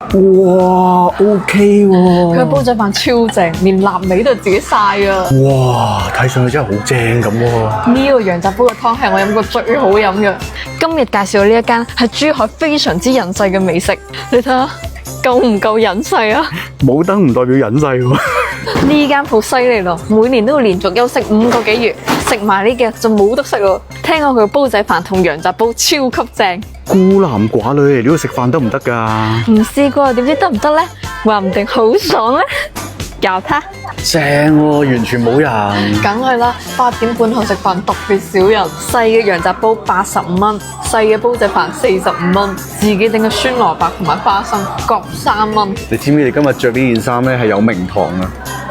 哇，OK 喎！佢嘅煲仔飯超正，連臘味都係自己曬啊！哇，睇上去真係好正咁喎！呢個羊雜煲嘅湯係我飲過最好飲嘅。今日介紹呢一間係珠海非常之隱世嘅美食，你睇下夠唔夠隱世啊？冇燈唔代表隱世喎。呢間鋪犀利咯，每年都要連續休息5個幾月，食埋呢嘅就冇得食咯。聽講佢嘅煲仔飯同羊雜煲超級正。孤男寡女嚟呢度食飯得唔得㗎？唔試過點知得唔得呢？話唔定好爽呢！教他正喎，完全冇人。梗係啦，8點半後食飯特別少人。細嘅羊雜煲85蚊，細嘅煲仔飯45蚊，自己整嘅酸蘿蔔同埋花生各3蚊。你知唔知你今日着呢件衫咧係有名堂啊？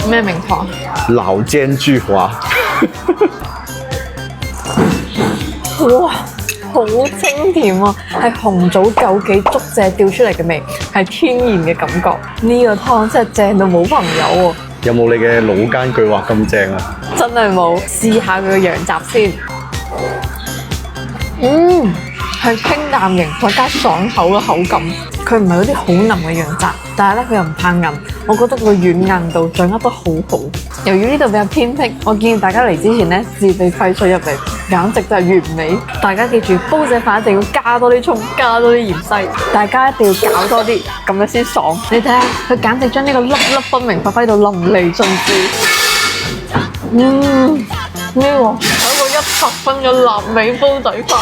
咩名堂？老煎豬華。哇！好清甜啊，係紅棗、枸杞、竹蔗調出嚟嘅味，係天然嘅感覺。呢個湯真係正到冇朋友喎！有冇你嘅老奸巨猾咁正啊？真係冇，試下佢嘅羊雜先。係清淡型，再加爽口嘅口感。佢唔係嗰啲好腍嘅羊雜，但係咧佢又唔怕韌。我覺得佢軟硬度掌握得好好。由於呢度比較偏僻，我建議大家嚟之前咧自備沸水入嚟，簡直就係完美。大家記住，煲仔飯一定要加多啲葱，加多啲芫荽，大家一定要攪多啲，咁樣先爽。你睇下，佢簡直將呢個粒粒分明發揮到淋漓盡致。呢個係一個100分嘅臘味煲仔飯。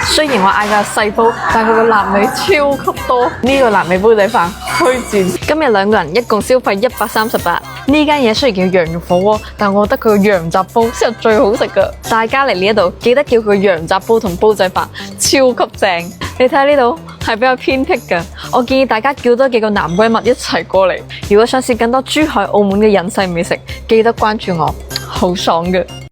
雖然我嗌嘅係細煲，但係佢個臘味超級多。呢個臘味煲仔飯推薦。今日2個人一共消費138。呢間嘢雖然叫羊肉火鍋，但我覺得佢個羊雜煲先係最好食㗎。大家嚟呢一度記得叫佢羊雜煲同煲仔飯，超級正。你睇下呢度係比較偏僻㗎，我建議大家叫多幾個男閨蜜一齊過嚟。如果想試更多珠海、澳門嘅隱世美食，記得關注我，好爽㗎。